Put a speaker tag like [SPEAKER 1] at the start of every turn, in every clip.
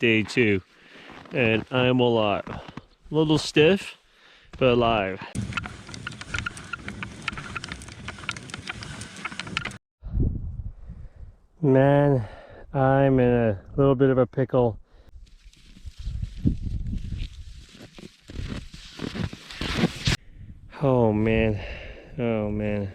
[SPEAKER 1] day 2, and I'm alive. A little stiff, but alive. Man, I'm in a little bit of a pickle. Oh man, oh man.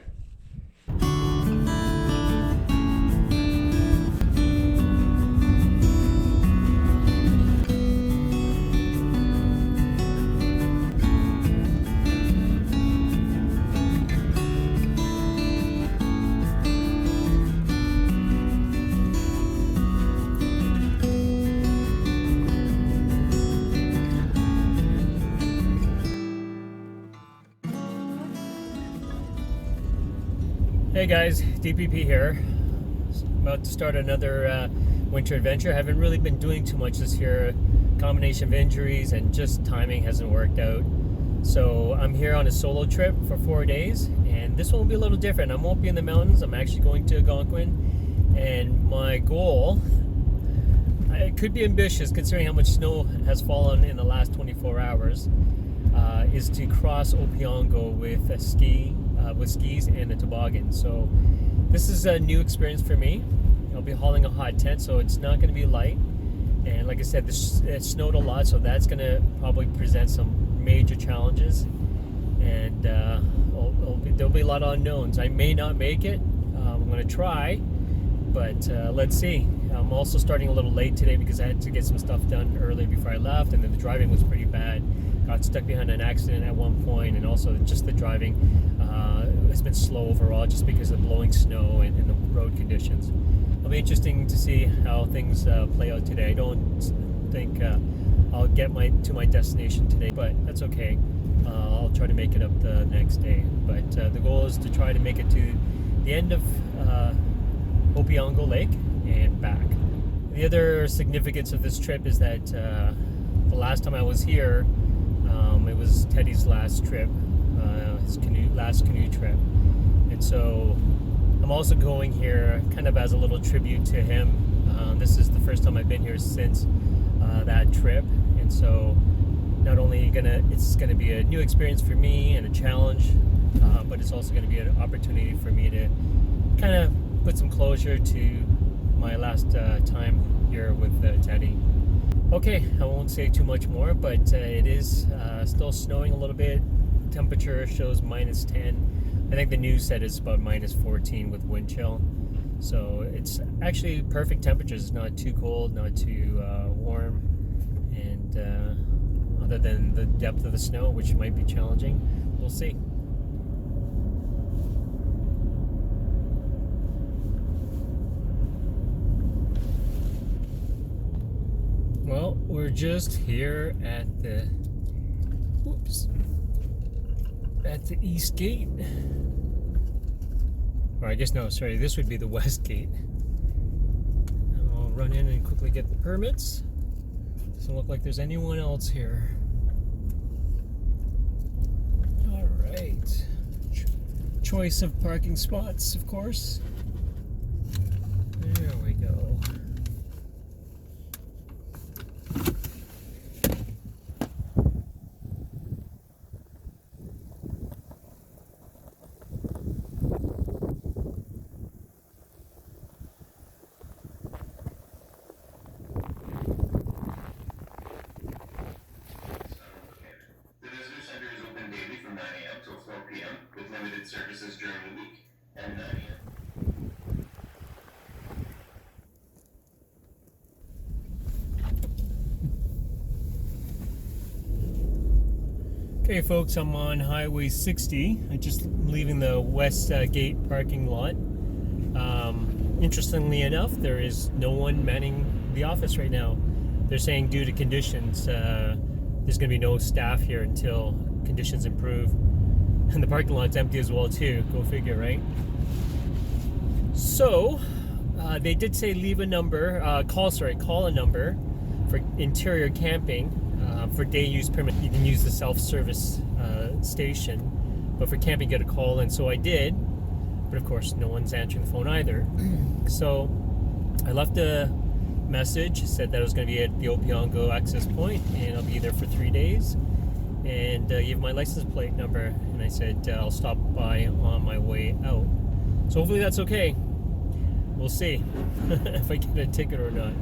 [SPEAKER 1] Hey guys, DPP here. About to start another winter adventure. I haven't really been doing too much this year. Combination of injuries and just timing hasn't worked out. So I'm here on a solo trip for 4 days, and this one will be a little different. I won't be in the mountains. I'm actually going to Algonquin, and my goal, it could be ambitious considering how much snow has fallen in the last 24 hours, is to cross Opiongo with skis and a toboggan. So this is a new experience for me. I'll be hauling a hot tent, so it's not going to be light. And like I said, it snowed a lot, so that's going to probably present some major challenges. And there'll be a lot of unknowns. I may not make it. I'm going to try, but let's see. I'm also starting a little late today because I had to get some stuff done early before I left, and then the driving was pretty bad. Got stuck behind an accident at one point, and also just the driving has been slow overall just because of blowing snow and the road conditions. It'll be interesting to see how things play out today. I don't think I'll get to my destination today, but that's okay. I'll try to make it up the next day. But the goal is to try to make it to the end of Opiongo Lake and back. The other significance of this trip is that the last time I was here, it was Teddy's last trip, his last canoe trip, and so I'm also going here kind of as a little tribute to him. This is the first time I've been here since that trip, and so not only it's gonna be a new experience for me and a challenge, but it's also gonna be an opportunity for me to kind of put some closure to my last time here with Teddy. Okay, I won't say too much more, but it is still snowing a little bit. Temperature shows -10. I think the news said it's about -14 with wind chill. So it's actually perfect temperatures. It's not too cold, not too warm. And other than the depth of the snow, which might be challenging, we'll see. Well, we're just here at the east gate. Or I guess no, sorry, this would be the west gate. I'll run in and quickly get the permits. Doesn't look like there's anyone else here. All right. Choice of parking spots, of course. There we go.
[SPEAKER 2] With limited services during the week and 9 a.m.
[SPEAKER 1] Okay folks, I'm on Highway 60. I'm just leaving the West Gate parking lot. Interestingly enough, there is no one manning the office right now. They're saying due to conditions, there's going to be no staff here until conditions improve. And the parking lot's empty as well too. Go figure, right? So they did say leave a number, call a number for interior camping. For day use permit, you can use the self-service station, but for camping, get a call. And so I did, but of course, no one's answering the phone either. So I left a message, said that I was going to be at the Opiongo access point, and I'll be there for 3 days, and give my license plate number, and I said I'll stop by on my way out. So hopefully that's okay. We'll see if I get a ticket or not,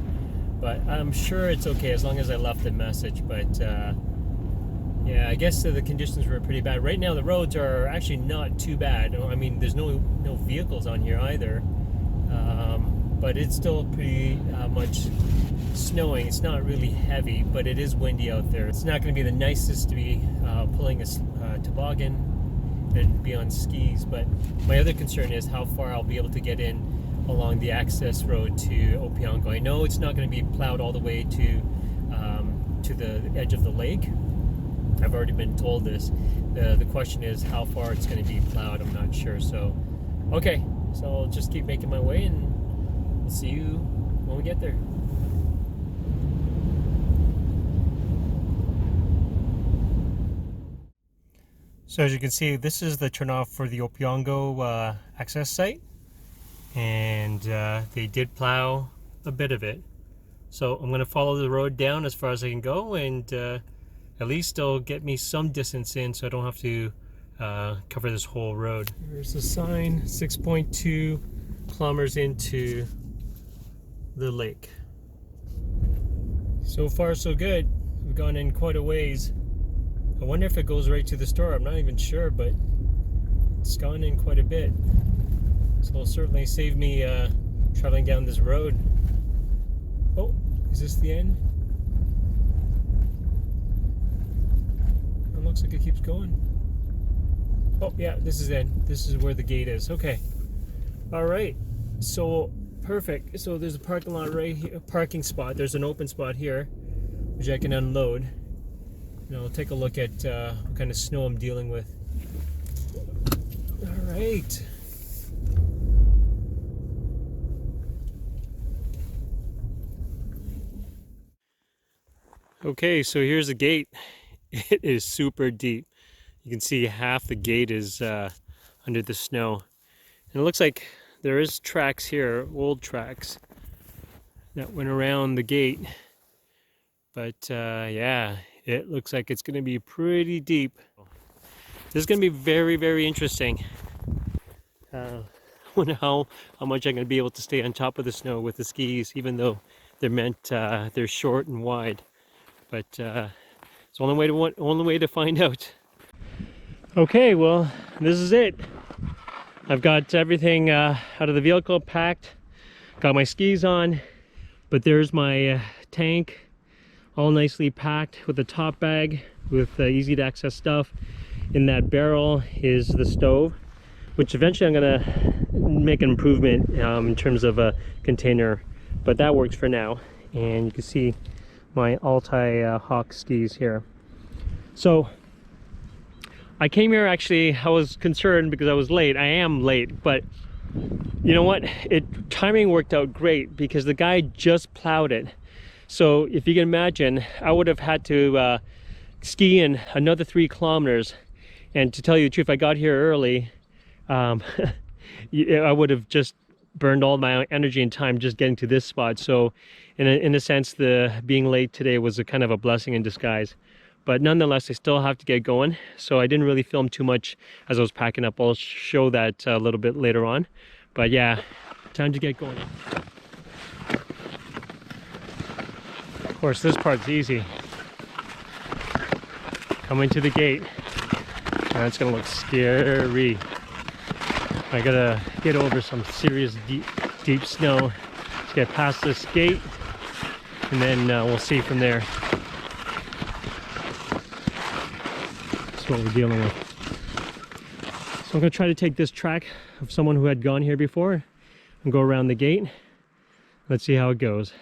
[SPEAKER 1] but I'm sure it's okay as long as I left a message. But yeah, I guess the conditions were pretty bad. Right now the roads are actually not too bad. I mean, there's no vehicles on here either, but it's still pretty much snowing. It's not really heavy, but it is windy out there. It's not going to be the nicest to be pulling a toboggan and be on skis, but my other concern is how far I'll be able to get in along the access road to Opiongo. I know it's not going to be plowed all the way to the edge of the lake. I've already been told this. The question is how far it's going to be plowed. I'm not sure. So, okay. So I'll just keep making my way, and we'll see you when we get there. So as you can see, this is the turnoff for the Opiongo access site, and they did plow a bit of it. So I'm going to follow the road down as far as I can go, and at least it'll get me some distance in so I don't have to cover this whole road. There's a sign, 6.2 kilometers into the lake. So far so good. We've gone in quite a ways. I wonder if it goes right to the store. I'm not even sure, but it's gone in quite a bit. So it'll certainly save me traveling down this road. Oh, is this the end? It looks like it keeps going. Oh yeah, this is it. This is where the gate is. Okay. All right. So perfect. So there's a parking lot right here, a parking spot. There's an open spot here, which I can unload. And I'll take a look at what kind of snow I'm dealing with. All right. Okay, so here's the gate. It is super deep. You can see half the gate is under the snow. And it looks like there is tracks here, old tracks, that went around the gate. But yeah, it looks like it's going to be pretty deep. This is going to be very, very interesting. I wonder how much I'm going to be able to stay on top of the snow with the skis, even though they're short and wide. But it's the only way to find out. Okay, well, this is it. I've got everything out of the vehicle packed, got my skis on, but there's my tank all nicely packed with a top bag with easy to access stuff. In that barrel is the stove, which eventually I'm gonna make an improvement in terms of a container, but that works for now. And you can see my Altai-Hawk skis here. So I came here, actually I was concerned because I was late. I am late, but you know what, timing worked out great because the guy just plowed it. So if you can imagine, I would have had to ski in another 3 kilometers, and to tell you the truth, I got here early. I would have just burned all my energy and time just getting to this spot. So in a sense, the being late today was a kind of a blessing in disguise. But nonetheless, I still have to get going. So I didn't really film too much as I was packing up. I'll show that a little bit later on. But yeah, time to get going. Of course, this part's easy. Coming to the gate. That's gonna look scary. I gotta get over some serious deep snow to get past this gate, and then we'll see from there. That's what we're dealing with. So I'm gonna try to take this track of someone who had gone here before and go around the gate. Let's see how it goes.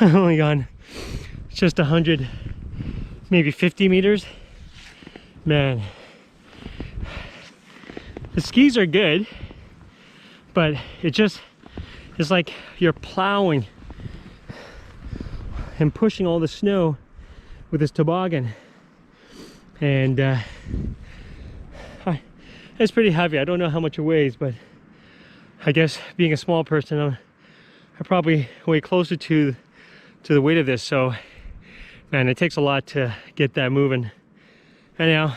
[SPEAKER 1] Oh my god, it's just 100, maybe 50 meters. Man, the skis are good, but it's like you're plowing and pushing all the snow with this toboggan. And it's pretty heavy. I don't know how much it weighs, but I guess being a small person, I probably weigh closer to the weight of this. So man, it takes a lot to get that moving. Anyhow,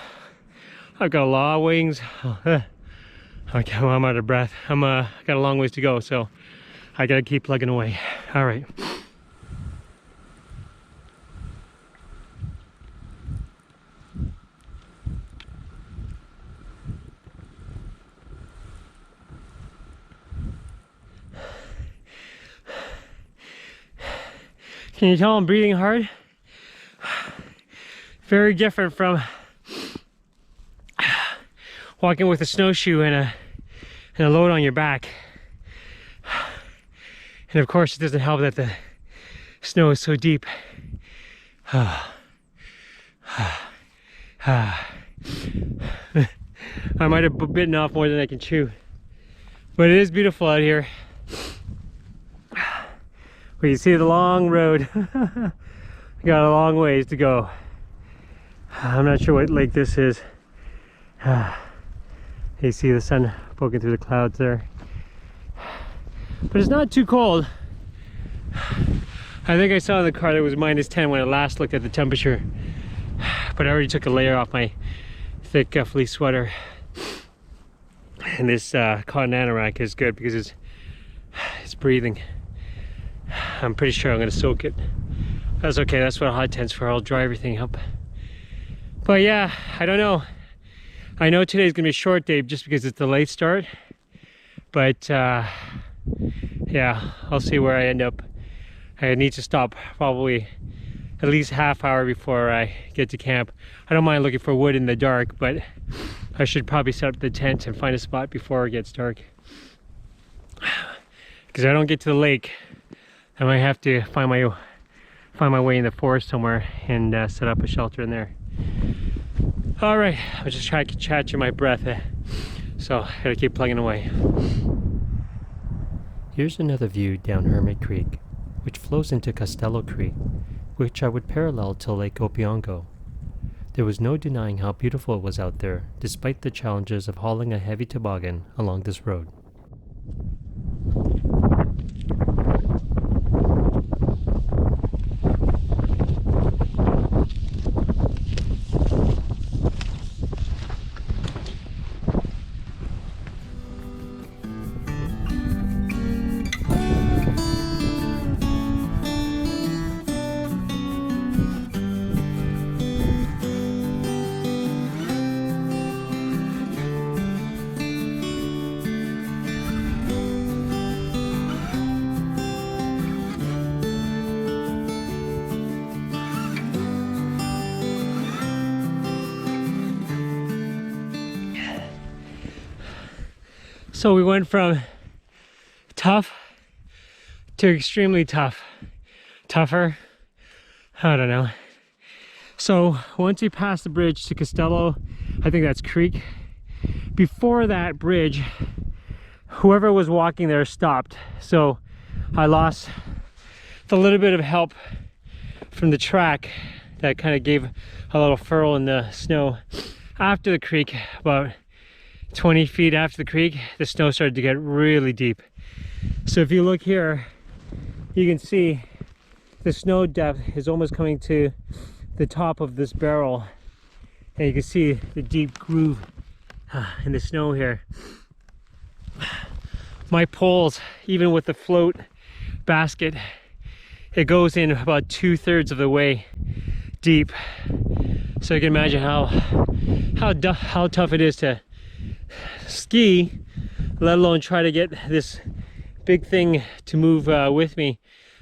[SPEAKER 1] I've got a lot of wings. Okay, well, I'm out of breath. I got a long ways to go, so I gotta keep plugging away. All right. Can you tell I'm breathing hard? Very different from walking with a snowshoe and a load on your back. And of course, it doesn't help that the snow is so deep. I might have bitten off more than I can chew, but it is beautiful out here. We can see the long road. Got a long ways to go. I'm not sure what lake this is. You see the sun poking through the clouds there. But it's not too cold. I think I saw in the car that it was -10 when I last looked at the temperature. But I already took a layer off my thick fleece sweater. And this cotton anorak is good because it's breathing. I'm pretty sure I'm gonna soak it. That's okay, that's what a hot tent's for. I'll dry everything up. But yeah, I don't know. I know today's gonna be a short day just because it's the late start. But yeah, I'll see where I end up. I need to stop probably at least half hour before I get to camp. I don't mind looking for wood in the dark, but I should probably set up the tent and find a spot before it gets dark. Because I don't get to the lake, I might have to find my way in the forest somewhere and set up a shelter in there. All right, I'm just trying to catch my breath, so I gotta keep plugging away.
[SPEAKER 3] Here's another view down Hermit Creek, which flows into Costello Creek, which I would parallel to Lake Opiongo. There was no denying how beautiful it was out there, despite the challenges of hauling a heavy toboggan along this road.
[SPEAKER 1] So we went from tough to extremely tough. Tougher? I don't know. So once we passed the bridge to Costello, I think that's Creek. Before that bridge, whoever was walking there stopped. So I lost the little bit of help from the track that kind of gave a little furrow in the snow. After the creek, about 20 feet after the creek, the snow started to get really deep. So if you look here, you can see the snow depth is almost coming to the top of this barrel, and you can see the deep groove in the snow here. My poles, even with the float basket, it goes in about 2/3 of the way deep. So you can imagine how tough it is to ski, let alone try to get this big thing to move with me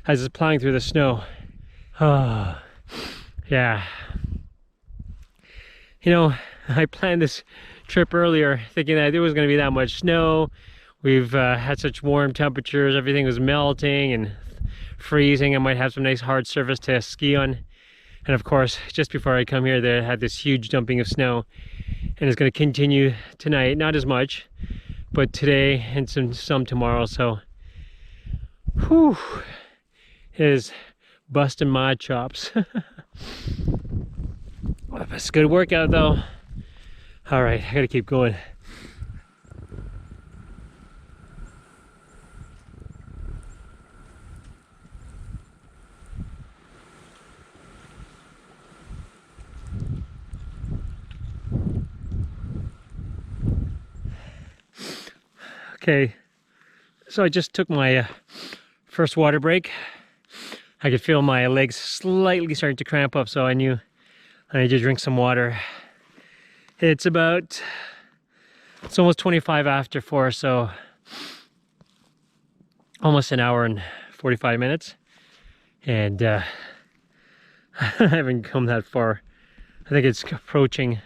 [SPEAKER 1] as it's plowing through the snow. Yeah. You know, I planned this trip earlier thinking that there was going to be that much snow. We've had such warm temperatures, everything was melting and freezing. I might have some nice hard surface to ski on. And of course, just before I come here, they had this huge dumping of snow, and it's going to continue tonight. Not as much, but today and some tomorrow. So, whew, it is busting my chops. It's a good workout though. All right, I gotta keep going. Okay, so I just took my first water break. I could feel my legs slightly starting to cramp up, so I knew I need to drink some water. It's almost 25 after 4, so almost an hour and 45 minutes. And I haven't come that far. I think it's approaching,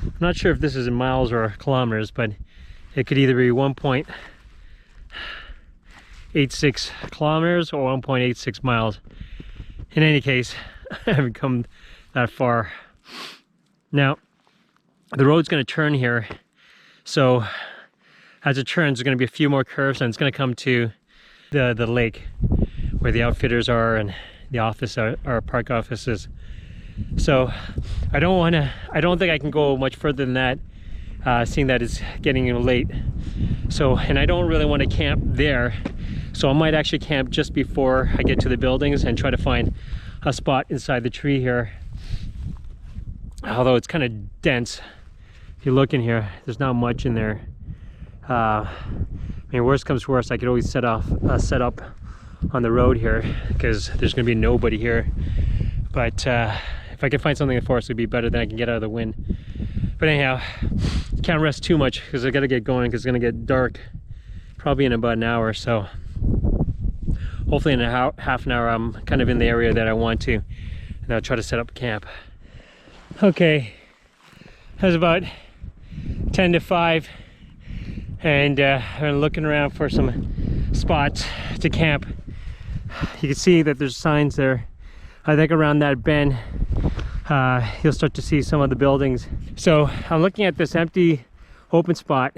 [SPEAKER 1] I'm not sure if this is in miles or kilometers, but it could either be 1.86 kilometers or 1.86 miles. In any case, I haven't come that far. Now, the road's going to turn here. So as it turns, there's going to be a few more curves, and it's going to come to the lake where the outfitters are and the office, our park offices. So I don't think I can go much further than that, seeing that it's getting late. So, and I don't really want to camp there. So I might actually camp just before I get to the buildings and try to find a spot inside the tree here. Although it's kind of dense. If you look in here, there's not much in there. I mean, worst comes to worst, I could always set up on the road here because there's going to be nobody here. But if I can find something in the forest, it would be better than I can get out of the wind. But anyhow, can't rest too much because I got to get going because it's going to get dark probably in about an hour. So hopefully in a half an hour, I'm kind of in the area that I want to, and I'll try to set up camp. Okay, it was about 10 to 5, and I'm looking around for some spots to camp. You can see that there's signs there. I think around that bend, you'll start to see some of the buildings. So I'm looking at this empty open spot,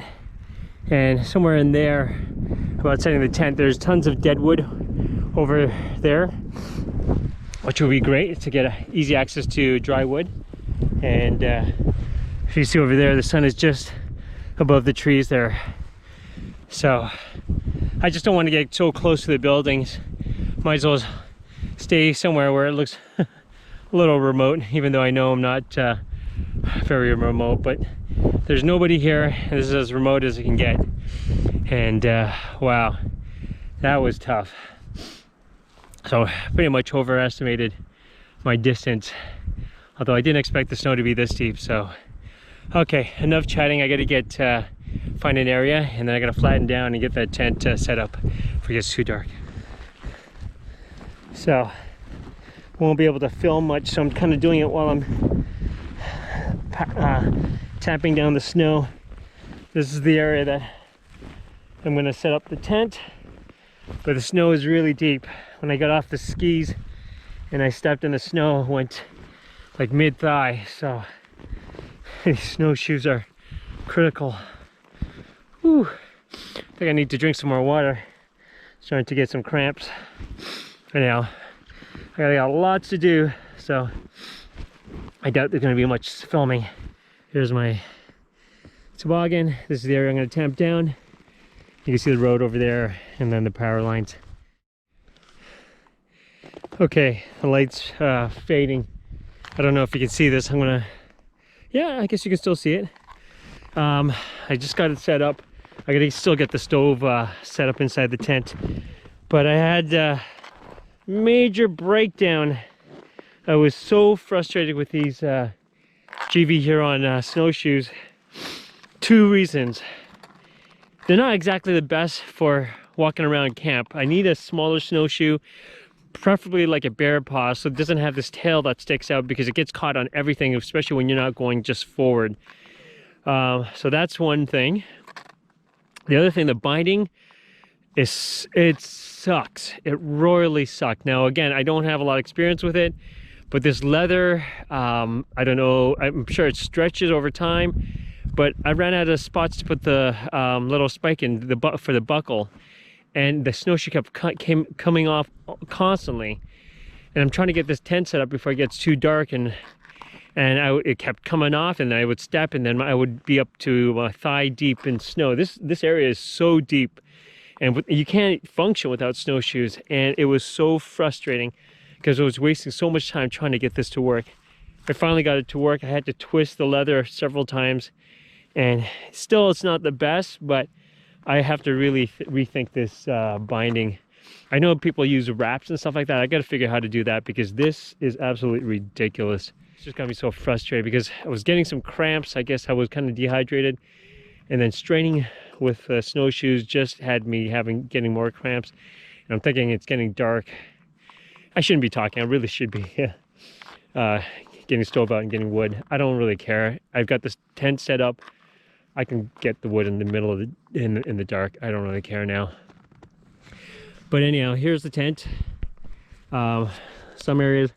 [SPEAKER 1] and somewhere in there, about setting the tent, there's tons of dead wood over there, which will be great to get easy access to dry wood. And if you see over there, the sun is just above the trees there. So I just don't want to get so close to the buildings. Might as well stay somewhere where it looks a little remote, even though I know I'm not very remote, but there's nobody here. This is as remote as it can get. And wow, that was tough. So pretty much overestimated my distance, although I didn't expect the snow to be this deep. So okay, enough chatting. I gotta get find an area, and then I gotta flatten down and get that tent set up before it gets too dark. So won't be able to film much, so I'm kind of doing it while I'm tamping down the snow. This is the area that I'm going to set up the tent, but the snow is really deep. When I got off the skis and I stepped in the snow, it went like mid-thigh, so these snowshoes are critical. Whew. I think I need to drink some more water. Starting to get some cramps. Anyhow, I got lots to do, so I doubt there's going to be much filming. Here's my toboggan. This is the area I'm going to tamp down. You can see the road over there, and then the power lines. Okay, the light's fading. I don't know if you can see this. I'm gonna, yeah, I guess you can still see it. I just got it set up. I gotta still get the stove set up inside the tent, but I had major breakdown. I was so frustrated with these GV Huron snowshoes. Two reasons. They're not exactly the best for walking around camp. I need a smaller snowshoe, preferably like a bear paw, so it doesn't have this tail that sticks out because it gets caught on everything, especially when you're not going just forward. So that's one thing. The other thing, the binding, it sucks. It royally sucked. Now again, I don't have a lot of experience with it, but this leather, I don't know, I'm sure it stretches over time, but I ran out of spots to put the little spike in for the buckle, and the snowshoe kept coming off constantly. And I'm trying to get this tent set up before it gets too dark, and and it kept coming off, and I would step, and then I would be up to my thigh deep in snow. This area is so deep, and you can't function without snowshoes, and it was so frustrating because I was wasting so much time trying to get this to work. I finally got it to work. I had to twist the leather several times, and still it's not the best, but I have to really rethink this binding. I know people use wraps and stuff like that. I got to figure out how to do that because this is absolutely ridiculous. It's just got me so frustrated because I was getting some cramps. I guess I was kind of dehydrated, and then straining with snowshoes just had me getting more cramps. And I'm thinking it's getting dark. I shouldn't be talking. I really should be getting stove out and getting wood. I don't really care. I've got this tent set up. I can get the wood in the middle of in the dark. I don't really care now. But anyhow, here's the tent. Some areas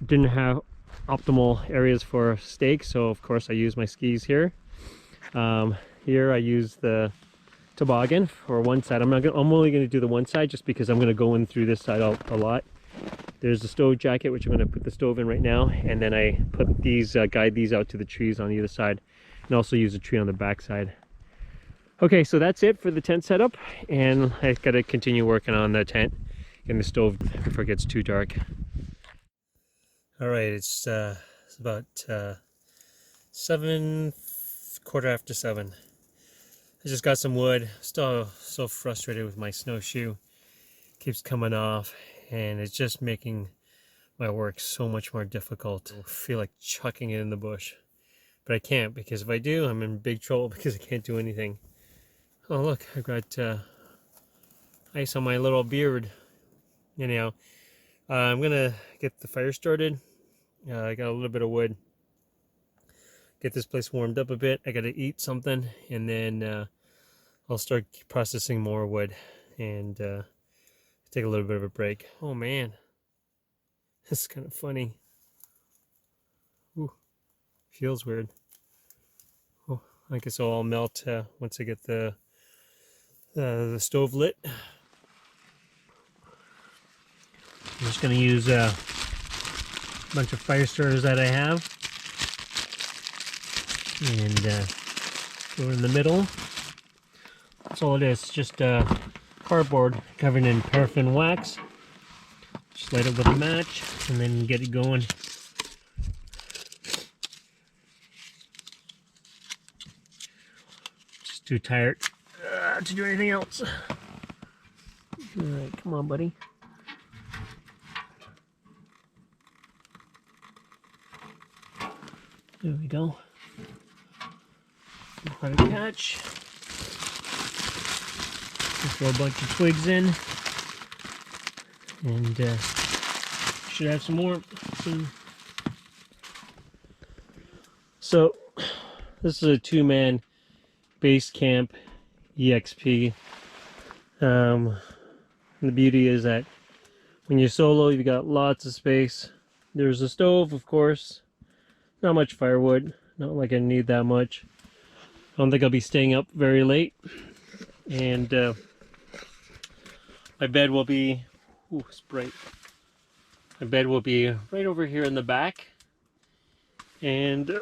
[SPEAKER 1] didn't have optimal areas for stakes, so of course I use my skis here. Here I use the toboggan for one side. I'm only going to do the one side just because I'm going to go in through this side a lot. There's the stove jacket, which I'm going to put the stove in right now, and then I put these guide these out to the trees on either side, and also use a tree on the back side. Okay, so that's it for the tent setup, and I got to continue working on the tent and the stove before it gets too dark. All right, it's about 7:15. I just got some wood. Still so frustrated with my snowshoe. Keeps coming off, and it's just making my work so much more difficult. I feel like chucking it in the bush, but I can't, because if I do, I'm in big trouble because I can't do anything. Oh look, I've got ice on my little beard. Anyhow, I'm gonna get the fire started. I got a little bit of wood. Get this place warmed up a bit. I gotta eat something, and then I'll start processing more wood and take a little bit of a break. Oh man, this is kind of funny. Ooh, feels weird. Oh, I guess it'll all melt once I get the stove lit. I'm just going to use a bunch of fire starters that I have, and go in the middle. That's all it is, just cardboard covered in paraffin wax. Just light it with a match and then get it going. Just too tired to do anything else. Alright, come on, buddy. There we go. Let it catch. Throw a bunch of twigs in, and should have some more soon. So this is a two-man base camp EXP. The beauty is that when you're solo, you've got lots of space. There's a stove, of course. Not much firewood. Not like I need that much. I don't think I'll be staying up very late. And my bed will be, ooh, it's bright. My bed will be right over here in the back. And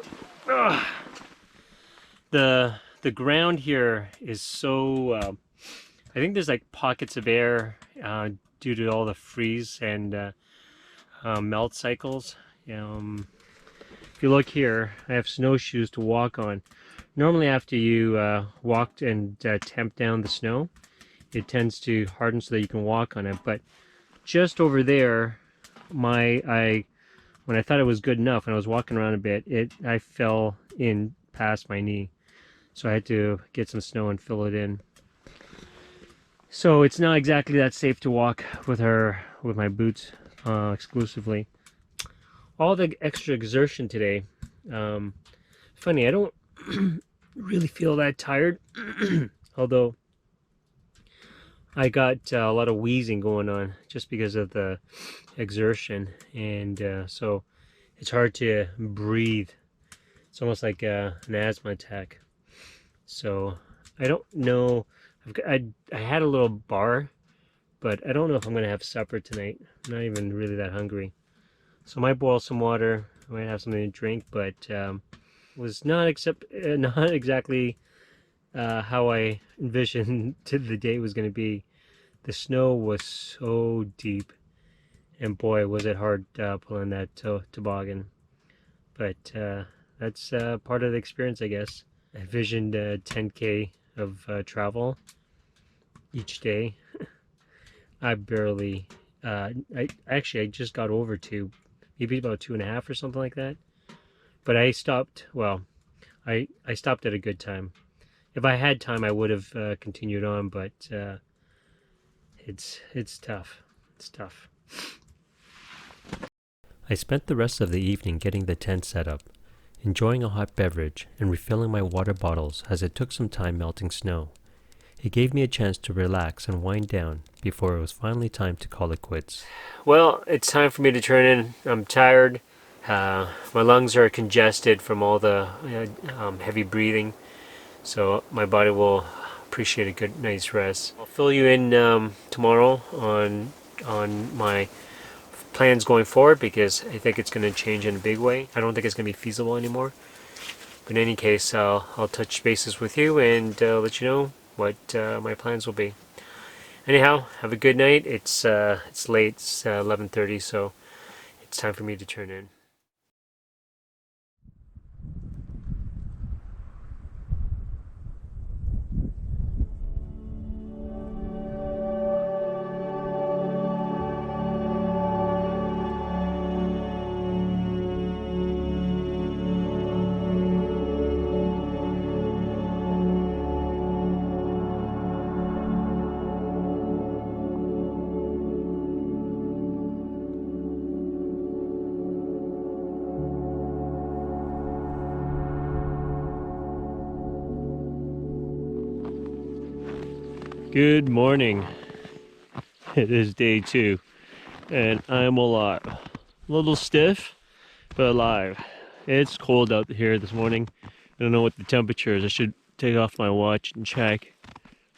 [SPEAKER 1] the ground here is so, I think there's like pockets of air due to all the freeze and melt cycles. If you look here, I have snowshoes to walk on. Normally after you walked and tamped down the snow, it tends to harden so that you can walk on it. But just over there, when I thought it was good enough and I was walking around a bit, I fell in past my knee. So I had to get some snow and fill it in. So it's not exactly that safe to walk with my boots exclusively. All the extra exertion today. Funny, I don't really feel that tired, although I got a lot of wheezing going on just because of the exertion, and so it's hard to breathe. It's almost like an asthma attack. So I don't know. I had a little bar, but I don't know if I'm gonna have supper tonight. I'm not even really that hungry. So I might boil some water,
[SPEAKER 3] I might have something to drink, but was not not exactly how I envisioned the day was going to be. The snow was so deep, and boy, was it hard pulling that toboggan. But that's part of the experience, I guess. I envisioned 10K of travel each day. I barely, I just got over to maybe about 2.5 or something like that. But I stopped, well, I stopped at a good time. If I had time, I would have continued on, but it's tough. It's tough. I spent the rest of the evening getting the tent set up, enjoying a hot beverage and refilling my water bottles as it took some time melting snow. It gave me a chance to relax and wind down before it was finally time to call it quits. Well, it's time for me to turn in. I'm tired. My lungs are congested from all the heavy breathing, so my body will appreciate a good night's rest. I'll fill you in tomorrow on my plans going forward, because I think it's going to change in a big way. I don't think it's going to be feasible anymore. But in any case, I'll touch bases with you and let you know what my plans will be. Anyhow, have a good night. It's late. It's 11:30, so it's time for me to turn in. Good morning. It is day 2, and I'm alive. A little stiff, but alive. It's cold out here this morning. I don't know what the temperature is. I should take off my watch and check.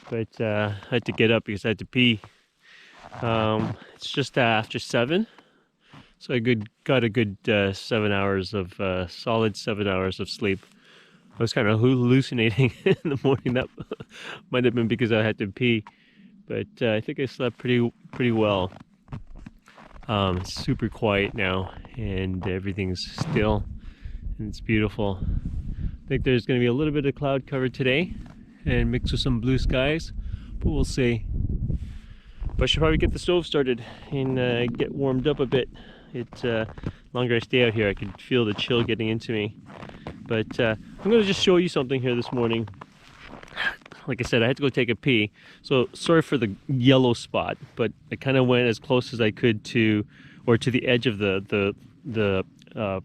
[SPEAKER 3] But I had to get up because I had to pee. It's just after 7, so I got a good 7 hours of solid 7 hours of sleep. I was kind of hallucinating in the morning. That might have been because I had to pee, but I think I slept pretty well. It's super quiet now, and everything's still, and it's beautiful. I think there's going to be a little bit of cloud cover today, and mixed with some blue skies, but we'll see. But I should probably get the stove started and get warmed up a bit. Longer I stay out here, I can feel the chill getting into me. But I'm going to just show you something here this morning. Like I said, I had to go take a pee, so sorry for the yellow spot, but I kind of went as close as I could to the edge of the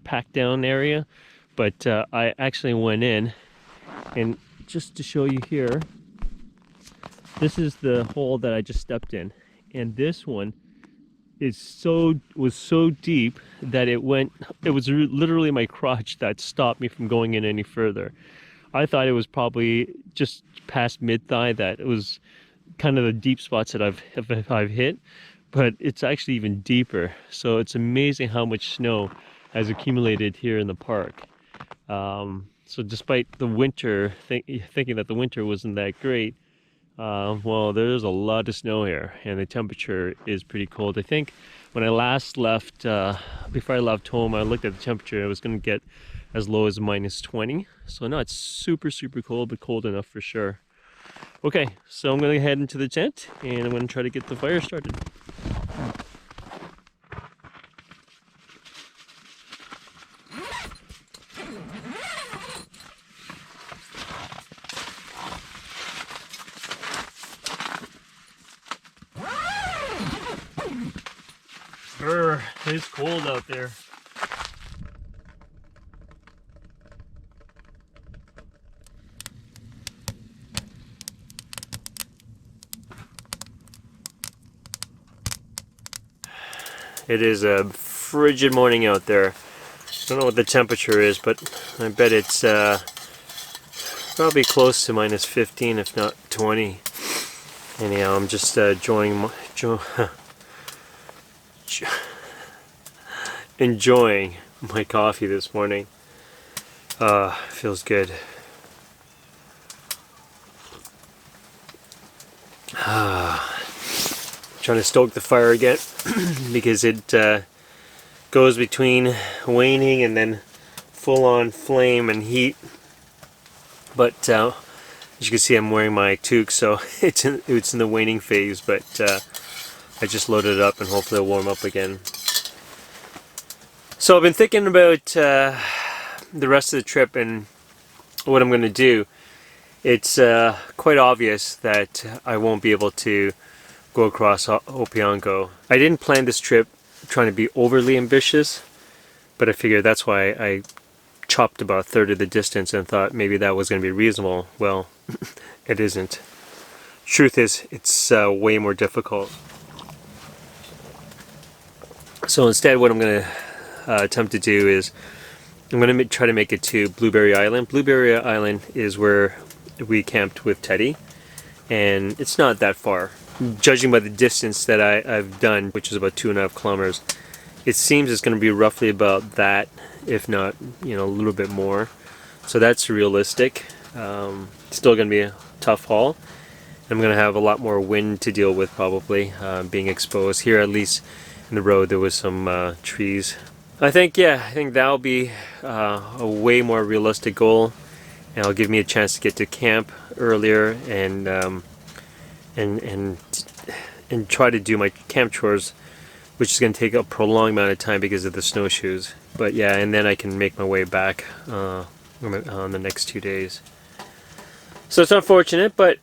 [SPEAKER 3] pack down area. But I actually went in, and just to show you here, this is the hole that I just stepped in, and this one was so deep that it was literally my crotch that stopped me from going in any further. I thought it was probably just past mid-thigh, that it was kind of the deep spots that I've hit, but it's actually even deeper. So it's amazing how much snow has accumulated here in the park. So despite the winter, thinking that the winter wasn't that great, well, there's a lot of snow here, and the temperature is pretty cold. I think when I last left, before I left home, I looked at the temperature. It was going to get as low as -20. So not super cold, but cold enough for sure. Okay, so I'm going to head into the tent, and I'm going to try to get the fire started. It's cold out there. It is a frigid morning out there. I don't know what the temperature is, but I bet it's probably close to -15, if not 20. Anyhow, I'm just enjoying
[SPEAKER 1] my coffee this morning. Feels good. Trying to stoke the fire again because it goes between waning and then full-on flame and heat. But as you can see, I'm wearing my toque, so it's in the waning phase. But I just loaded it up and hopefully it'll warm up again. So I've been thinking about the rest of the trip and what I'm going to do. It's quite obvious that I won't be able to go across Opeongo. I didn't plan this trip trying to be overly ambitious, but I figured that's why I chopped about a third of the distance and thought maybe that was going to be reasonable. Well, it isn't. Truth is, it's way more difficult. So instead, what I'm going to attempt to do is I'm going to try to make it to Blueberry Island. Blueberry Island is where we camped with Teddy, and it's not that far. Judging by the distance that I've done, which is about 2.5 kilometers, it seems it's going to be roughly about that, if not, you know, a little bit more. So that's realistic. Still going to be a tough haul. I'm going to have a lot more wind to deal with, probably, being exposed. Here, at least in the road, there was some trees. I think that'll be a way more realistic goal, and it'll give me a chance to get to camp earlier and try to do my camp chores, which is going to take a prolonged amount of time because of the snowshoes. But yeah, and then I can make my way back on the next 2 days. So it's unfortunate, but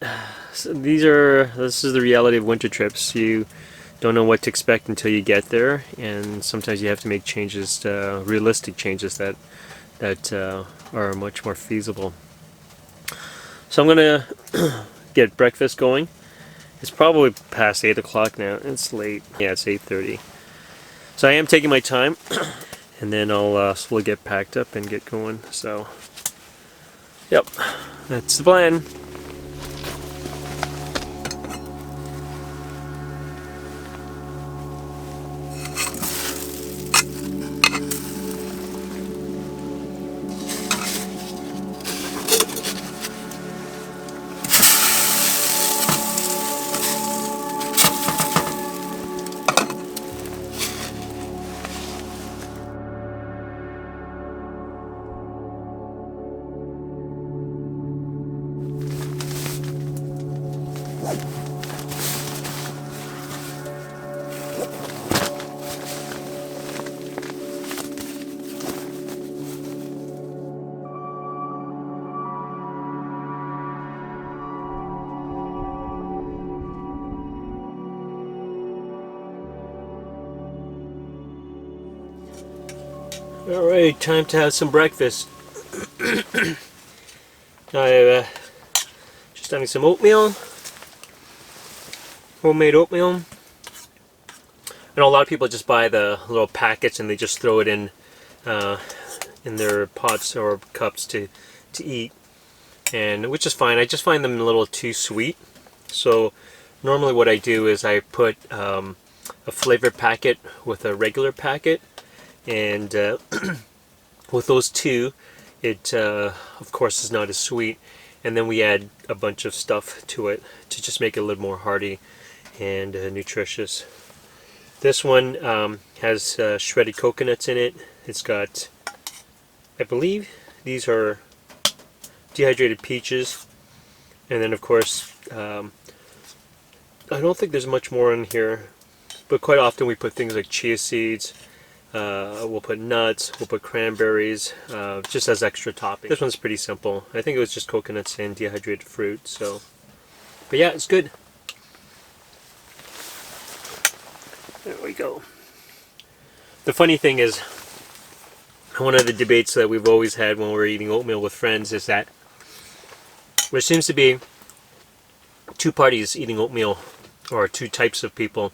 [SPEAKER 1] this is the reality of winter trips. You don't know what to expect until you get there, and sometimes you have to make changes, realistic changes that are much more feasible. So I'm gonna get breakfast going. It's probably past 8 o'clock now. It's late. Yeah, it's 8:30. So I am taking my time, and then I'll slowly get packed up and get going. So, yep, that's the plan. Alright, time to have some breakfast. I'm just having some oatmeal, homemade oatmeal. I know a lot of people just buy the little packets and they just throw it in their pots or cups to eat, and which is fine. I just find them a little too sweet. So normally what I do is I put a flavored packet with a regular packet, and with those two, it of course is not as sweet, and then we add a bunch of stuff to it to just make it a little more hearty and nutritious. This one has shredded coconuts in it. It's got, I believe these are dehydrated peaches, and then of course I don't think there's much more in here, but quite often we put things like chia seeds. We'll put nuts, we'll put cranberries, just as extra topping. This one's pretty simple. I think it was just coconuts and dehydrated fruit. So, but yeah, it's good. There we go. The funny thing is, one of the debates that we've always had when we're eating oatmeal with friends is that there seems to be two parties eating oatmeal, or two types of people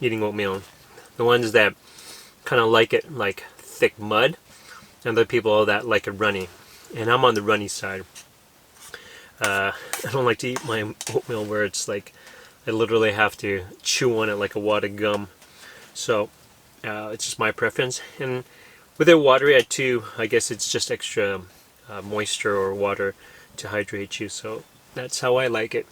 [SPEAKER 1] eating oatmeal. The ones that kind of like it like thick mud, and the people that like it runny, and I'm on the runny side. I don't like to eat my oatmeal where it's like I literally have to chew on it like a wad of gum. So it's just my preference, and With it watery at 2, I guess it's just extra moisture or water to hydrate you, so that's how I like it.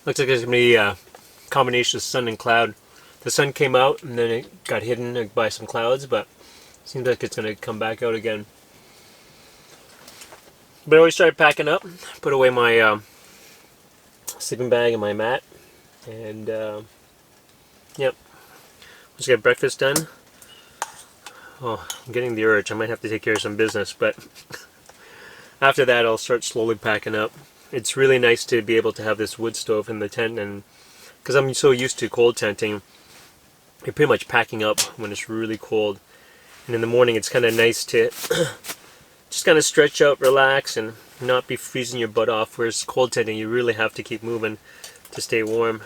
[SPEAKER 1] Looks like there's going to be a combination of sun and cloud. The sun came out and then it got hidden by some clouds, but it seems like it's going to come back out again. But I always started packing up, put away my sleeping bag and my mat, and yep. Let's get breakfast done. Oh, I'm getting the urge. I might have to take care of some business, but after that I'll start slowly packing up. It's really nice to be able to have this wood stove in the tent, and because I'm so used to cold tenting, you're pretty much packing up when it's really cold. And in the morning it's kind of nice to just kind of stretch out, relax, and not be freezing your butt off, whereas cold tenting you really have to keep moving to stay warm.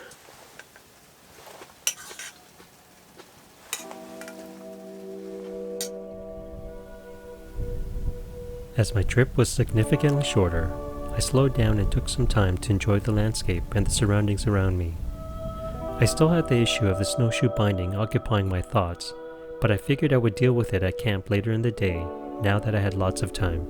[SPEAKER 3] As my trip was significantly shorter, I slowed down and took some time to enjoy the landscape and the surroundings around me. I still had the issue of the snowshoe binding occupying my thoughts, but I figured I would deal with it at camp later in the day, now that I had lots of time.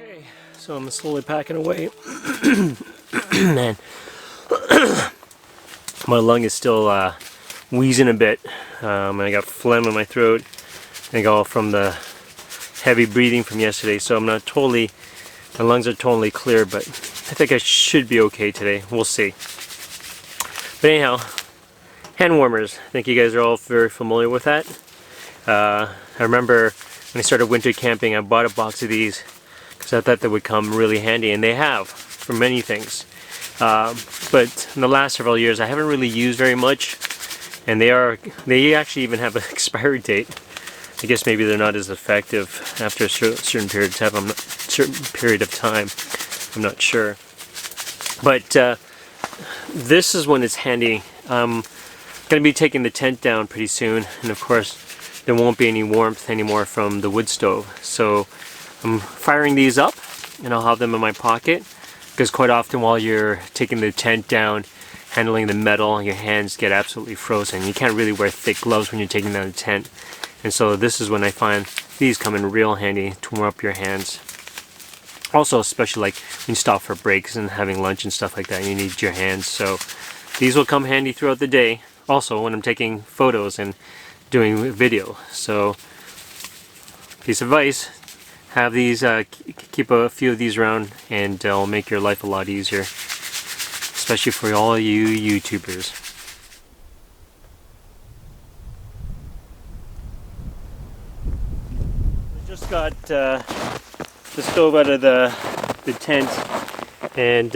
[SPEAKER 1] Okay, so I'm slowly packing away. Man, my lung is still wheezing a bit. I got phlegm in my throat. I think all from the heavy breathing from yesterday, so I'm not totally, my lungs are totally clear, but I think I should be okay today. We'll see. But anyhow, hand warmers. I think you guys are all very familiar with that. I remember when I started winter camping, I bought a box of these because I thought they would come really handy, and they have for many things. But in the last several years, I haven't really used very much, and they actually even have an expiry date. I guess maybe they're not as effective after a certain period of time. I'm not sure. But this is when it's handy. I'm going to be taking the tent down pretty soon, and of course there won't be any warmth anymore from the wood stove. So I'm firing these up, and I'll have them in my pocket, because quite often while you're taking the tent down, handling the metal, your hands get absolutely frozen. You can't really wear thick gloves when you're taking down the tent. And so this is when I find these come in real handy to warm up your hands. Also, especially like when you stop for breaks and having lunch and stuff like that, you need your hands. So these will come handy throughout the day. Also, when I'm taking photos and doing video. So, piece of advice, have these, keep a few of these around, and it'll make your life a lot easier. Especially for all you YouTubers. Just got the stove out of the tent, and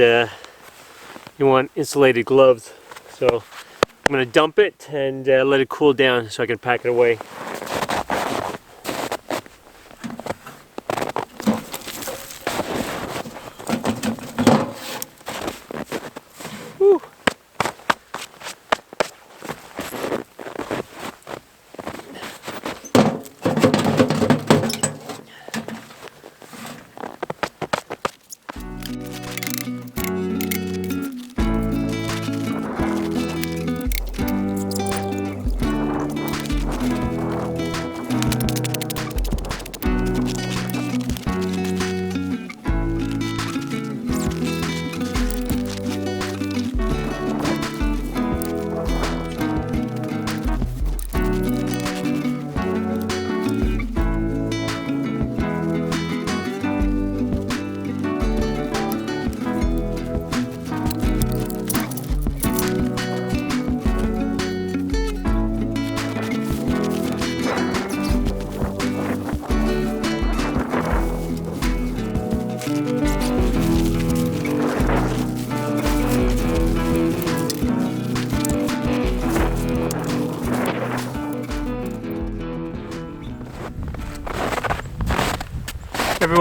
[SPEAKER 1] you want insulated gloves, so I'm going to dump it and let it cool down so I can pack it away. Whew.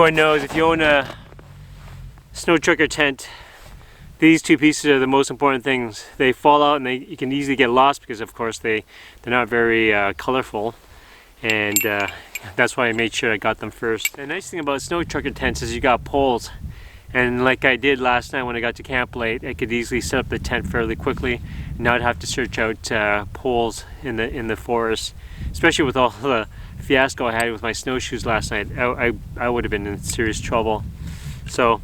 [SPEAKER 1] everyone knows, if you own a snow truck or tent, these two pieces are the most important things. They fall out and you can easily get lost because of course they're not very colorful, and that's why I made sure I got them first. The nice thing about snow trucker tents is you got poles, and like I did last night when I got to camp late, I could easily set up the tent fairly quickly and not have to search out poles in the forest, especially with all the fiasco I had with my snowshoes last night. I would have been in serious trouble. So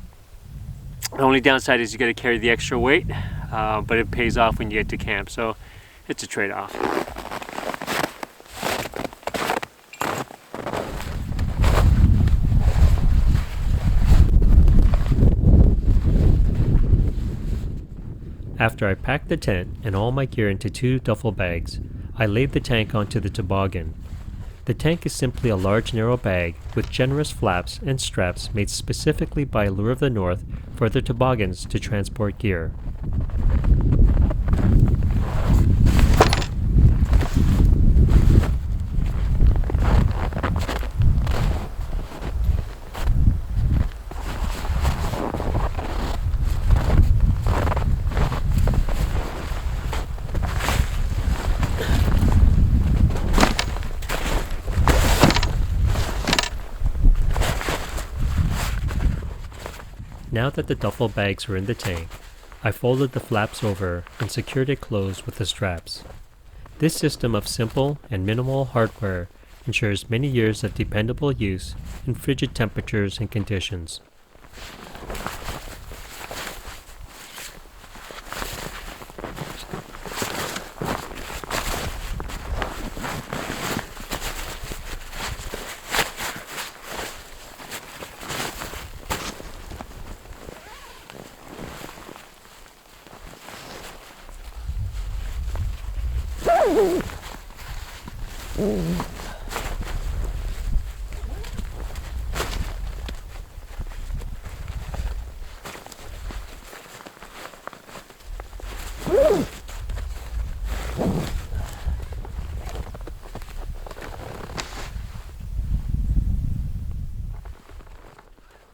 [SPEAKER 1] the only downside is you got to carry the extra weight, but it pays off when you get to camp, so it's a trade-off.
[SPEAKER 3] After I packed the tent and all my gear into 2 duffel bags, I laid the tank onto the toboggan. The tank is simply a large narrow bag with generous flaps and straps made specifically by Lure of the North for their toboggans to transport gear. Now that the duffel bags were in the tank, I folded the flaps over and secured it closed with the straps. This system of simple and minimal hardware ensures many years of dependable use in frigid temperatures and conditions.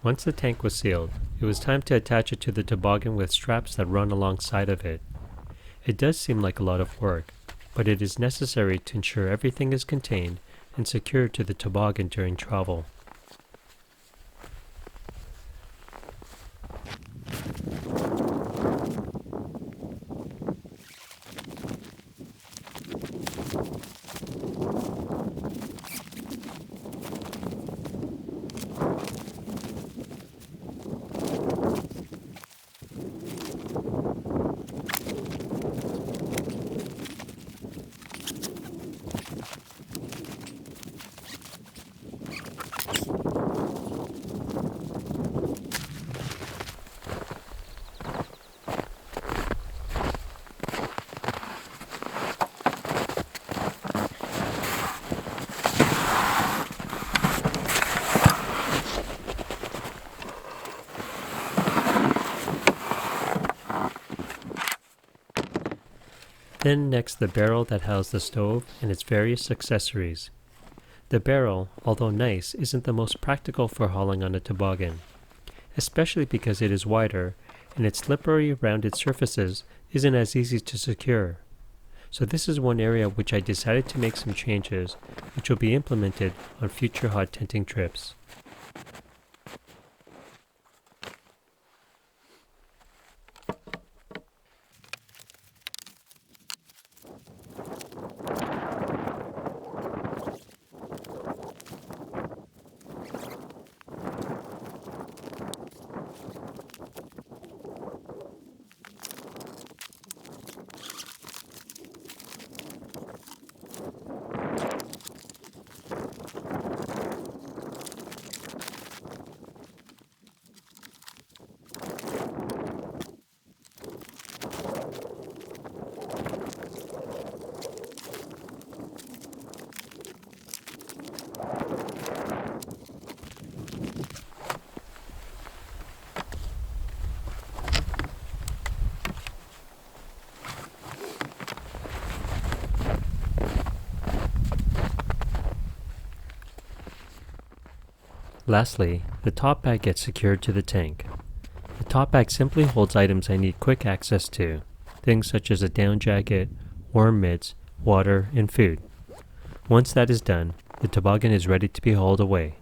[SPEAKER 3] Once the tank was sealed, it was time to attach it to the toboggan with straps that run alongside of it. It does seem like a lot of work, but it is necessary to ensure everything is contained and secured to the toboggan during travel. Then next the barrel that housed the stove and its various accessories. The barrel, although nice, isn't the most practical for hauling on a toboggan, especially because it is wider and its slippery rounded surfaces isn't as easy to secure. So this is one area which I decided to make some changes which will be implemented on future hot tenting trips. Lastly, the top bag gets secured to the tank. The top bag simply holds items I need quick access to, things such as a down jacket, warm mitts, water, and food. Once that is done, the toboggan is ready to be hauled away.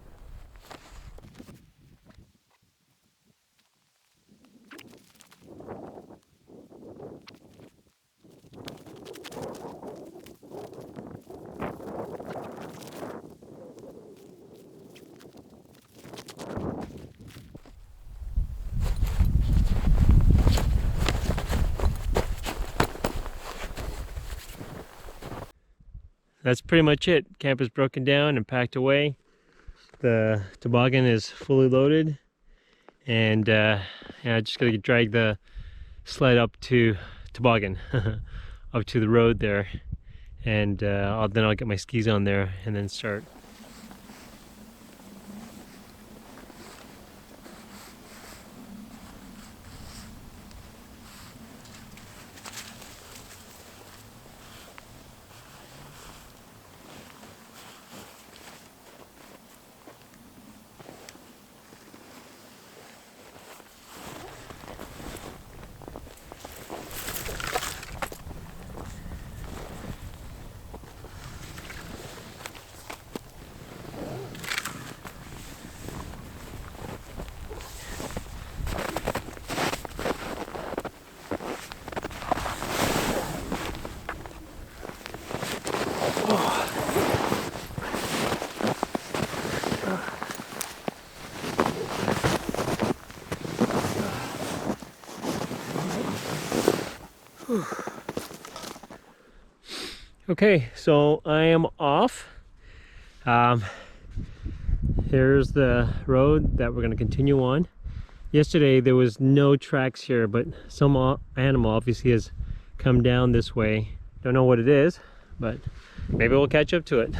[SPEAKER 1] That's pretty much it. Camp is broken down and packed away. The toboggan is fully loaded, and yeah, I just gotta drag the sled up to toboggan up to the road there, and then I'll get my skis on there and then start. Okay, so I am off. Here's the road that we're going to continue on. Yesterday there was no tracks here, but some animal obviously has come down this way. Don't know what it is, but maybe we'll catch up to it.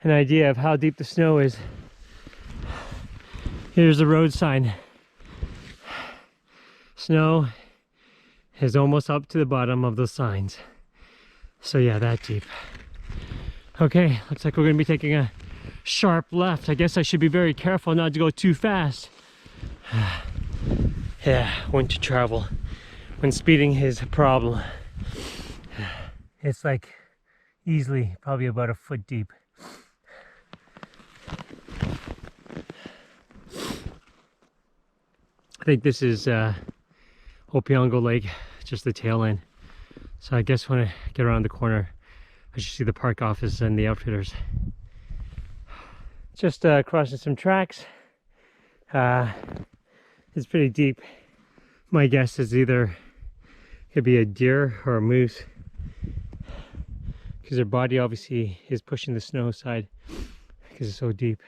[SPEAKER 1] An idea of how deep the snow is. Here's the road sign. Snow is almost up to the bottom of the signs. So yeah, that deep. Okay, looks like we're gonna be taking a sharp left. I guess I should be very careful not to go too fast. Yeah, when to travel, when speeding is a problem. It's like easily probably about a foot deep. I think this is Opiongo Lake, just the tail end. So I guess when I get around the corner, I should see the park office and the outfitters. Just crossing some tracks. It's pretty deep. My guess is either could be a deer or a moose, because their body obviously is pushing the snow side because it's so deep.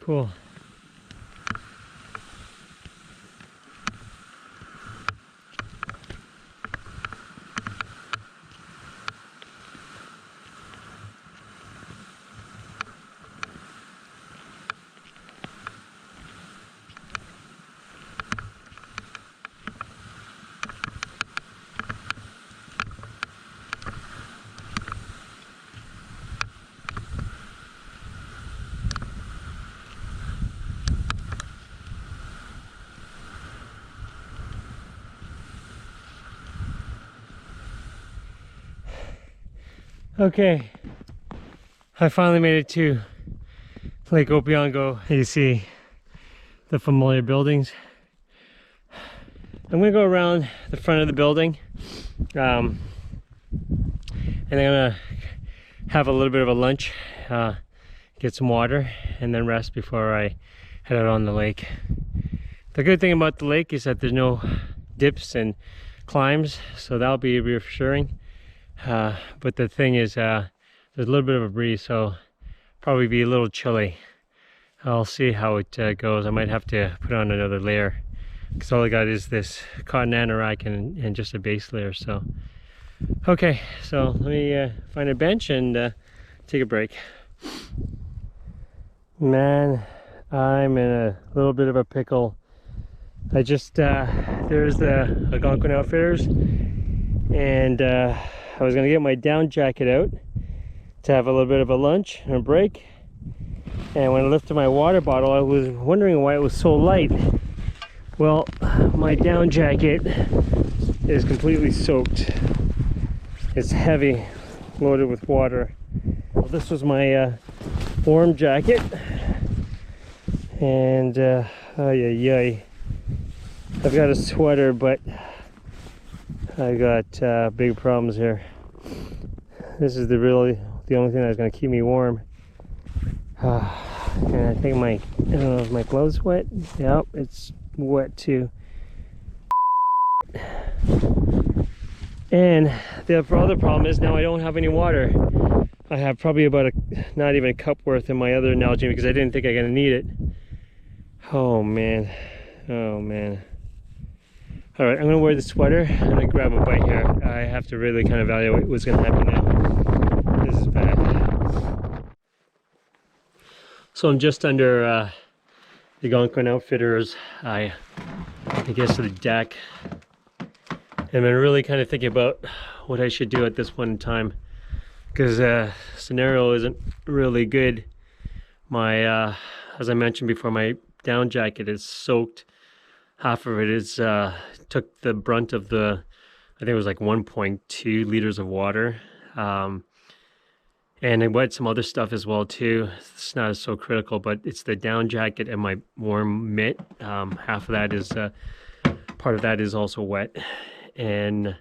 [SPEAKER 1] Cool. Okay, I finally made it to Lake Opiongo. You see the familiar buildings. I'm gonna go around the front of the building, and I'm gonna have a little bit of a lunch, get some water, and then rest before I head out on the lake. The good thing about the lake is that there's no dips and climbs, so that'll be reassuring. But the thing is, there's a little bit of a breeze, so probably be a little chilly. I'll see how it goes. I might have to put on another layer, because all I got is this cotton anorak and just a base layer. So okay, so let me find a bench and take a break. Man, I'm in a little bit of a pickle. I just there's the Algonquin Outfitters, and I was gonna get my down jacket out to have a little bit of a lunch and a break, And when I lifted my water bottle, I was wondering why it was so light. Well, my down jacket is completely soaked. It's heavy, loaded with water. Well, this was my warm jacket, and I've got a sweater, but I got big problems here. This is the only thing that's going to keep me warm. And I think I don't know if my clothes wet. Yep, it's wet too. And the other problem is now I don't have any water. I have probably about not even a cup worth in my other Nalgene because I didn't think I'm gonna need it. Oh man, oh man. All right, I'm gonna wear the sweater. I'm gonna grab a bite here. I have to really kind of evaluate what's gonna happen now. This is bad. So I'm just under the Algonquin Outfitters, I guess, to the deck. And I'm really kind of thinking about what I should do at this point in time, because scenario isn't really good. My as I mentioned before, my down jacket is soaked. Half of it is took the brunt of the, I think it was like 1.2 liters of water, and I wet some other stuff as well too. It's not so critical, but it's the down jacket and my warm mitt. Half of that is part of that is also wet. And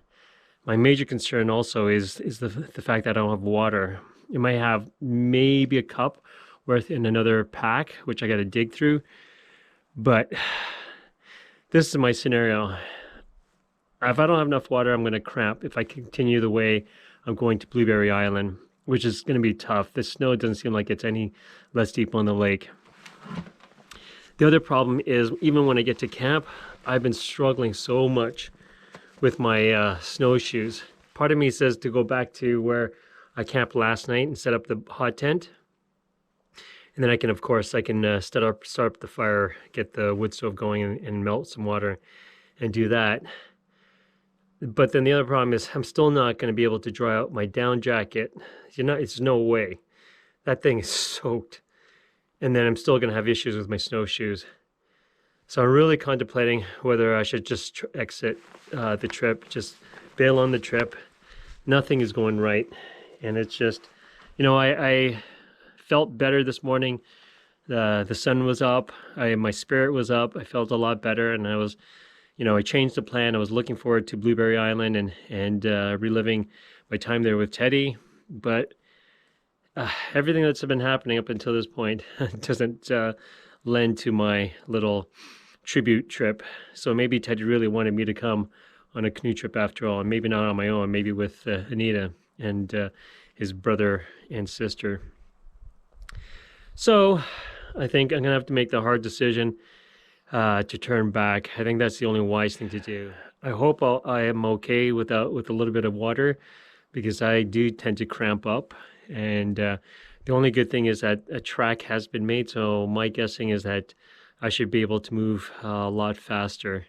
[SPEAKER 1] my major concern also is the fact that I don't have water. I might have maybe a cup worth in another pack, which I got to dig through. But this is my scenario. If I don't have enough water, I'm going to cramp if I continue the way I'm going to Blueberry Island, which is going to be tough. The snow doesn't seem like it's any less deep on the lake. The other problem is, even when I get to camp, I've been struggling so much with my snowshoes. Part of me says to go back to where I camped last night and set up the hot tent. And then I can, of course, start up the fire, get the wood stove going and melt some water and do that. But then the other problem is I'm still not going to be able to dry out my down jacket. It's no way. That thing is soaked. And then I'm still going to have issues with my snowshoes. So I'm really contemplating whether I should just exit the trip, just bail on the trip. Nothing is going right. And it's just, I felt better this morning. The sun was up. My spirit was up. I felt a lot better. And I was, I changed the plan. I was looking forward to Blueberry Island and reliving my time there with Teddy. But everything that's been happening up until this point doesn't lend to my little tribute trip. So maybe Teddy really wanted me to come on a canoe trip after all, and maybe not on my own, maybe with Anita and his brother and sister. So I think I'm gonna have to make the hard decision to turn back. I think that's the only wise thing to do. I hope I am okay with a little bit of water, because I do tend to cramp up. And the only good thing is that a track has been made, so my guessing is that I should be able to move a lot faster.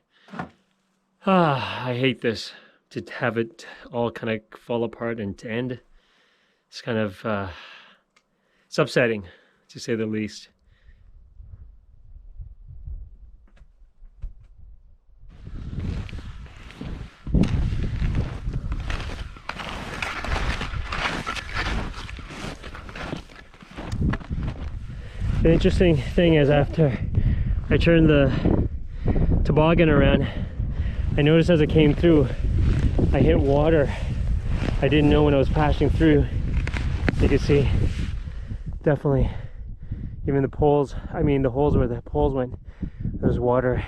[SPEAKER 1] I hate this, to have it all kind of fall apart and to end. It's kind of, it's upsetting, to say the least. The interesting thing is, after I turned the toboggan around, I noticed as I came through, I hit water. I didn't know when I was passing through. You can see, definitely, even the holes where the poles went, there's water.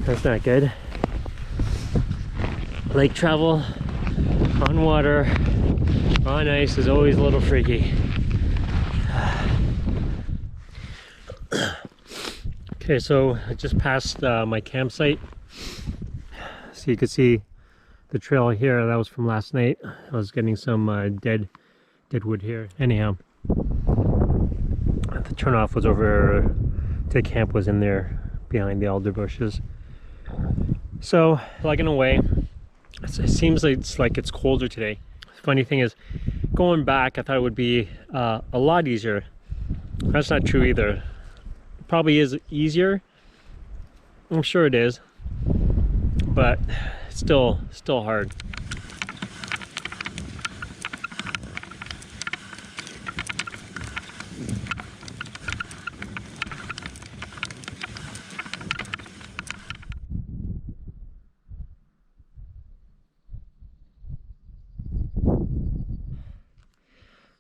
[SPEAKER 1] That's not good. Lake travel on water, on ice, is always a little freaky. Okay, so I just passed my campsite. So you can see the trail here. That was from last night. I was getting some dead wood here. Anyhow, the turnoff was over. The camp was in there behind the alder bushes. So plugging away. It seems like it's colder today. The funny thing is,
[SPEAKER 3] going back, I thought it would be a lot easier. That's not true either. It probably is easier. I'm sure it is, but still hard.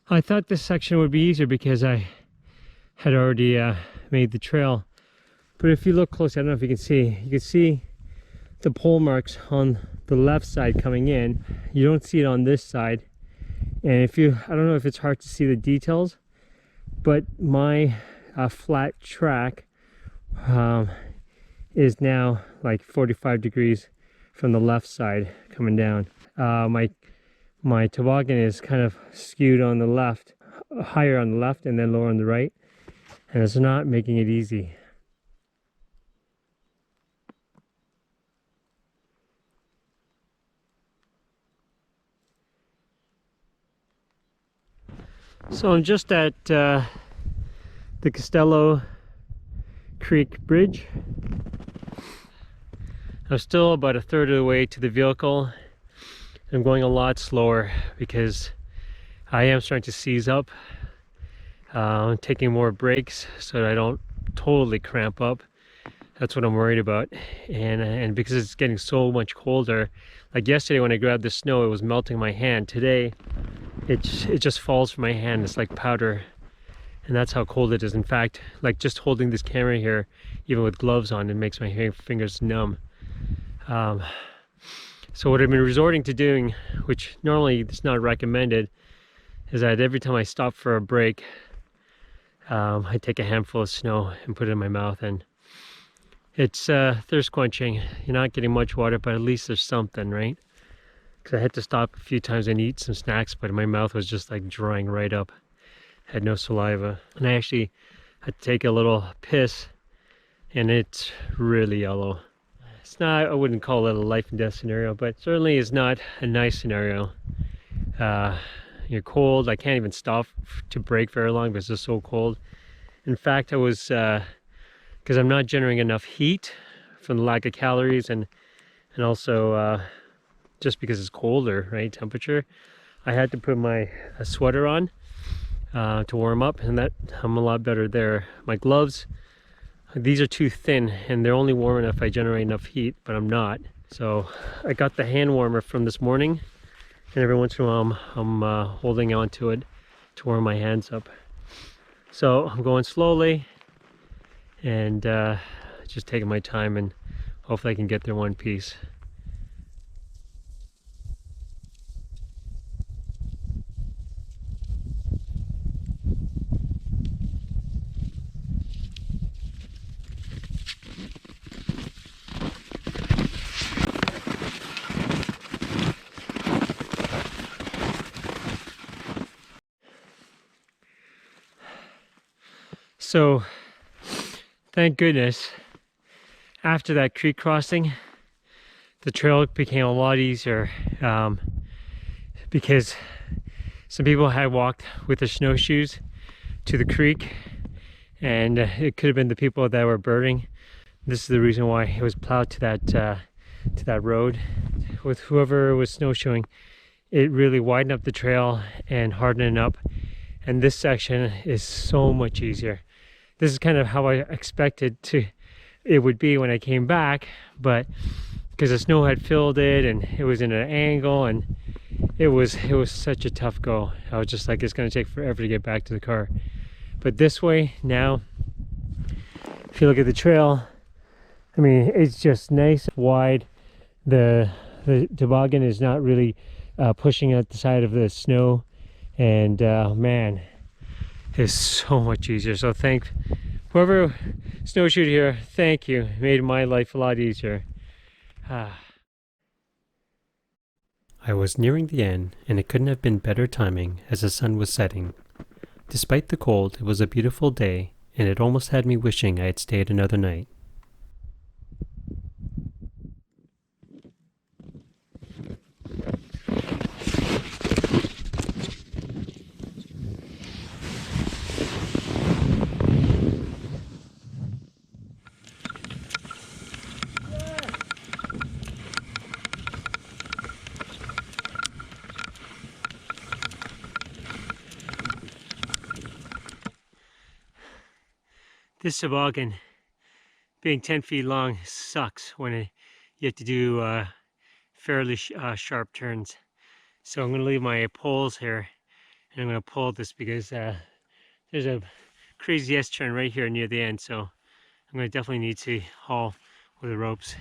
[SPEAKER 3] I thought this section would be easier because I had already made the trail. But if you look closely, I don't know if you can see the pole marks on the left side coming in. You don't see it on this side. And I don't know if it's hard to see the details, but my flat track is now like 45 degrees from the left side coming down. My toboggan is kind of skewed on the left, higher on the left and then lower on the right, and it's not making it easy. So I'm just at the Costello Creek Bridge. I'm still about a third of the way to the vehicle. I'm going a lot slower because I am starting to seize up. I'm taking more breaks so that I don't totally cramp up. That's what I'm worried about. And because it's getting so much colder, like yesterday when I grabbed the snow, it was melting my hand. Today, it just falls from my hand. It's like powder. And that's how cold it is. In fact, like just holding this camera here, even with gloves on, it makes my fingers numb. So what I've been resorting to doing, which normally it's not recommended, is that every time I stop for a break, I take a handful of snow and put it in my mouth, and it's thirst quenching. You're not getting much water, but at least there's something, right? Because I had to stop a few times and eat some snacks, but my mouth was just like drying right up. Had no saliva, and I actually had to take a little piss, and it's really yellow. It's not, I wouldn't call it a life and death scenario, but certainly is not a nice scenario. You're cold. I can't even stop to break very long because it's so cold. In fact, I was, because I'm not generating enough heat from the lack of calories, and also just because it's colder, right, temperature, I had to put my sweater on to warm up, and that I'm a lot better there. My gloves, these are too thin, and they're only warm enough if I generate enough heat, but I'm not. So I got the hand warmer from this morning, and every once in a while I'm holding on to it to warm my hands up. So I'm going slowly and just taking my time, and hopefully I can get there one piece. So, thank goodness, after that creek crossing, the trail became a lot easier because some people had walked with their snowshoes to the creek, and it could have been the people that were birding. This is the reason why it was plowed to that road. With whoever was snowshoeing, it really widened up the trail and hardened it up, and this section is so much easier. This is kind of how I expected it would be when I came back, but because the snow had filled it and it was in an angle, and it was such a tough go. I was just like, it's going to take forever to get back to the car. But this way now, if you look at the trail, I mean, it's just nice, wide. The toboggan is not really pushing at the side of the snow, and man, it's so much easier. So thank whoever snowshoed here, thank you. It made my life a lot easier. I was nearing the end, and it couldn't have been better timing as the sun was setting. Despite the cold, it was a beautiful day, and it almost had me wishing I had stayed another night.
[SPEAKER 1] This toboggan, being 10 feet long, sucks when you have to do fairly sharp turns. So I'm going to leave my poles here, and I'm going to pull this because there's a crazy S-turn right here near the end. So I'm going to definitely need to haul with the ropes.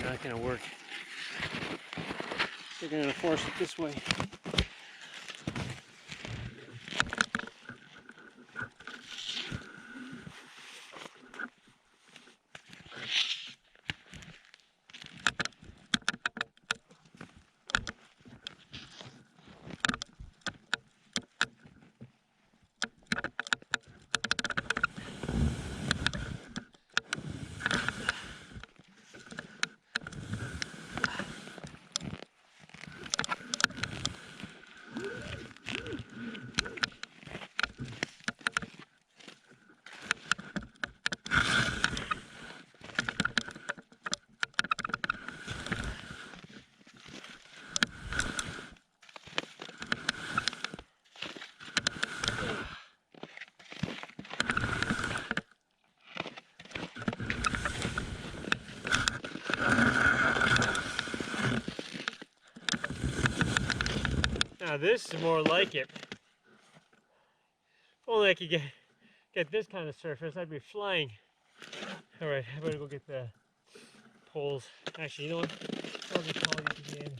[SPEAKER 1] Not going to work. They're going to force it this way. Now this is more like it. If only I could get this kind of surface, I'd be flying. All right, I better go get the poles. Actually, you know what? I'll just call these again.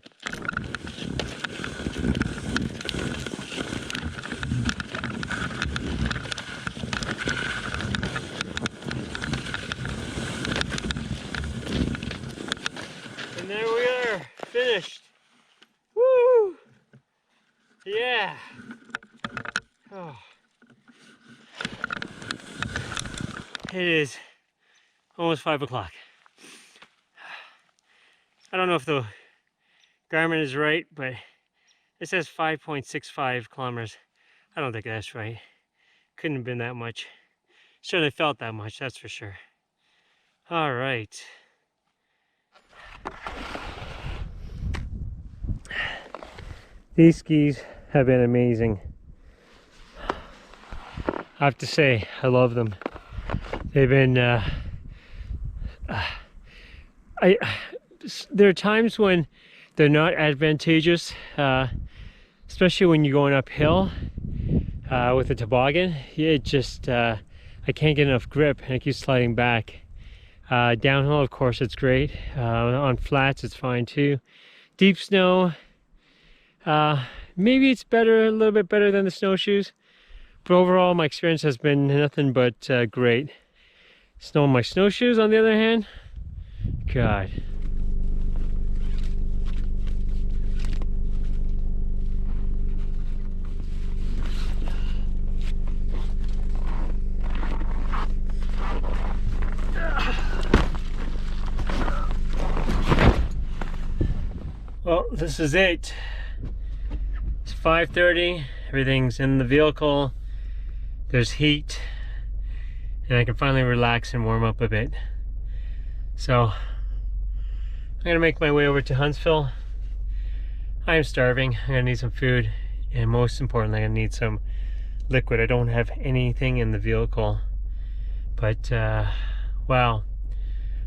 [SPEAKER 1] And there we are, finished. Woo! Yeah. Oh. It is almost 5 o'clock. I don't know if the Garmin is right, but it says 5.65 kilometers. I don't think that's right. Couldn't have been that much. Certainly felt that much, that's for sure. All right. These skis have been amazing. I have to say, I love them. They've been, there are times when they're not advantageous, especially when you're going uphill with a toboggan. It just, I can't get enough grip and I keep sliding back. Downhill, of course, it's great. On flats, it's fine too. Deep snow, maybe it's better, a little bit better than the snowshoes, but overall my experience has been nothing but great. Snow on my snowshoes, on the other hand, God. Well, this is it. It's 5:30, everything's in the vehicle, there's heat, and I can finally relax and warm up a bit. So, I'm gonna make my way over to Huntsville. I am starving, I'm gonna need some food, and most importantly, I'm gonna need some liquid. I don't have anything in the vehicle, but wow,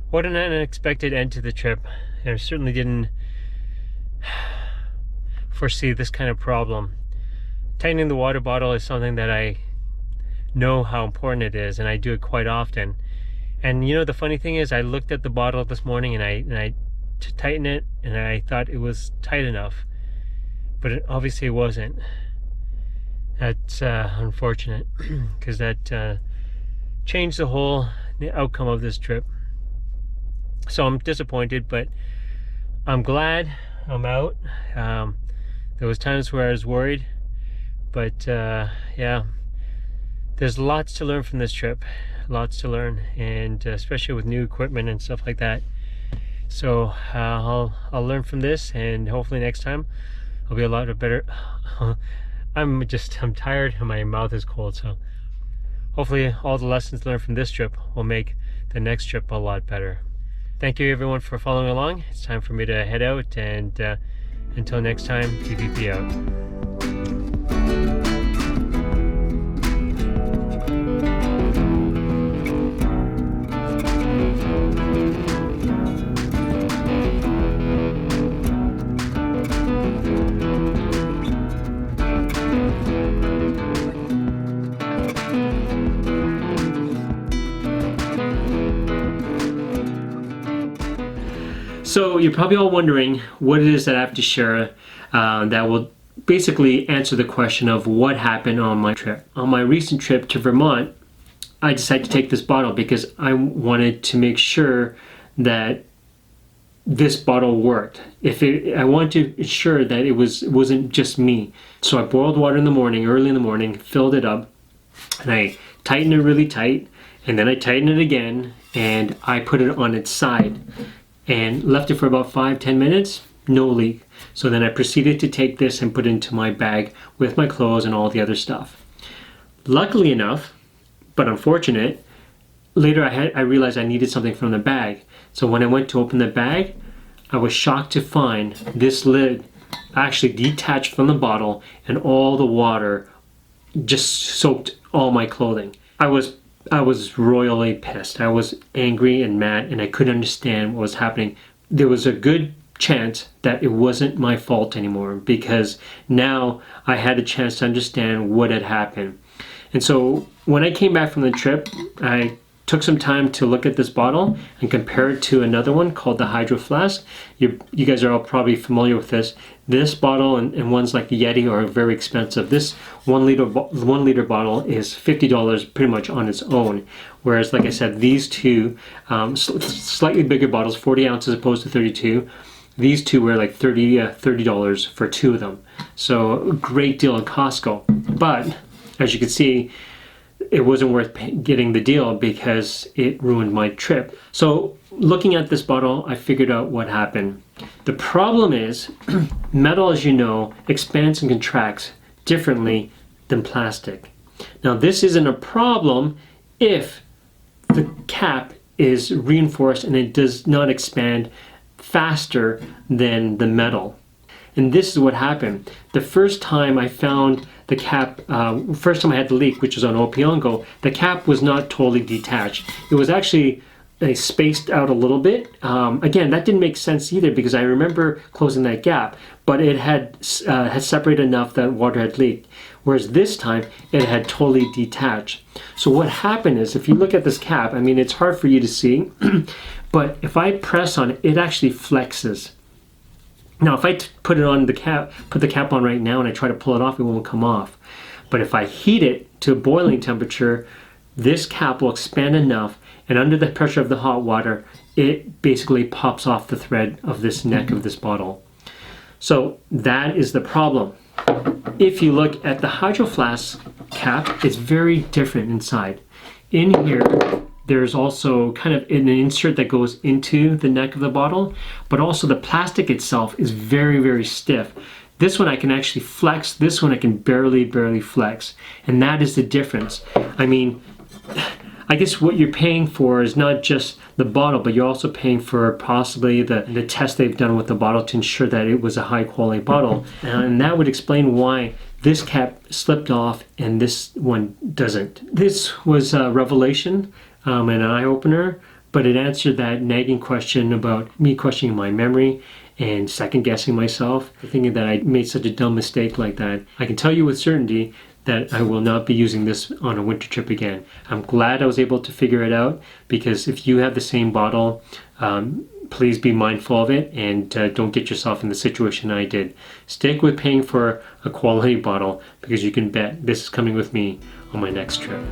[SPEAKER 1] what an unexpected end to the trip. I certainly didn't foresee this kind of problem. Tightening the water bottle is something that I know how important it is, and I do it quite often.
[SPEAKER 3] And you know, the funny thing is, I looked at the bottle this morning and I tightened it, and I thought it was tight enough, but obviously it wasn't. That's unfortunate, because that changed the whole outcome of this trip. So I'm disappointed, but I'm glad I'm out. There was times where I was worried, but yeah, there's lots to learn from this trip. Lots to learn, and especially with new equipment and stuff like that. So I'll learn from this, and hopefully next time I'll be a lot better. I'm tired and my mouth is cold, so hopefully all the lessons learned from this trip will make the next trip a lot better. Thank you everyone for following along. It's time for me to head out, and until next time, TPP out. So you're probably all wondering what it is that I have to share that will basically answer the question of what happened on my trip. On my recent trip to Vermont, I decided to take this bottle because I wanted to make sure that this bottle worked. I wanted to ensure that it wasn't just me. So I boiled water in the morning, early in the morning, filled it up, and I tightened it really tight, and then I tightened it again, and I put it on its side and left it for about 5-10 minutes, no leak. So then I proceeded to take this and put it into my bag with my clothes and all the other stuff. Luckily enough, but unfortunate, later I realized I needed something from the bag. So when I went to open the bag, I was shocked to find this lid actually detached from the bottle, and all the water just soaked all my clothing. I was royally pissed. I was angry and mad, and I couldn't understand what was happening. There was a good chance that it wasn't my fault anymore, because now I had a chance to understand what had happened. And so when I came back from the trip, I took some time to look at this bottle and compare it to another one called the Hydro Flask. You guys are all probably familiar with this. This bottle and ones like the Yeti are very expensive. This 1 liter bottle is $50 pretty much on its own. Whereas, like I said, these two slightly bigger bottles, 40 ounces opposed to 32. These two were like $30 for two of them. So a great deal at Costco. But as you can see, it wasn't worth getting the deal because it ruined my trip. So looking at this bottle, I figured out what happened. The problem is metal, as you know, expands and contracts differently than plastic. Now this isn't a problem if the cap is reinforced and it does not expand faster than the metal. And this is what happened. The first time I found the cap, first time I had the leak, which was on Opiongo, the cap was not totally detached. It was actually spaced out a little bit. Again, that didn't make sense either because I remember closing that gap, but it had separated enough that water had leaked. Whereas this time, it had totally detached. So what happened is, if you look at this cap, I mean, it's hard for you to see, but if I press on it, it actually flexes. Now, if I put the cap on right now and I try to pull it off, it won't come off. But if I heat it to boiling temperature, this cap will expand enough, and under the pressure of the hot water, it basically pops off the thread of this neck of this bottle. So that is the problem. If you look at the Hydro Flask cap, it's very different inside. In here, there's also kind of an insert that goes into the neck of the bottle, but also the plastic itself is very, very stiff. This one I can actually flex, this one I can barely flex. And that is the difference. I mean, I guess what you're paying for is not just the bottle, but you're also paying for possibly the test they've done with the bottle to ensure that it was a high quality bottle. And that would explain why this cap slipped off and this one doesn't. This was a revelation. And an eye-opener, but it answered that nagging question about me questioning my memory and second-guessing myself, thinking that I made such a dumb mistake like that. I can tell you with certainty that I will not be using this on a winter trip again. I'm glad I was able to figure it out, because if you have the same bottle, please be mindful of it and don't get yourself in the situation I did. Stick with paying for a quality bottle, because you can bet this is coming with me on my next trip.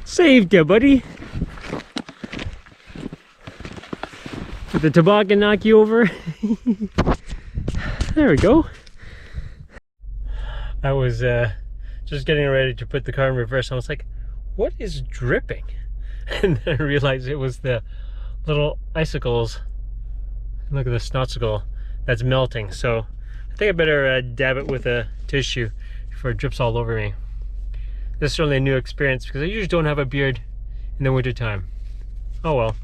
[SPEAKER 3] Saved ya, buddy. Did the toboggan knock you over? There we go. I was just getting ready to put the car in reverse. I was like, what is dripping? And then I realized it was the little icicles. Look at the snotsicle that's melting. So I think I better dab it with a tissue before it drips all over me. This is certainly a new experience, because I usually don't have a beard in the winter time. Oh well.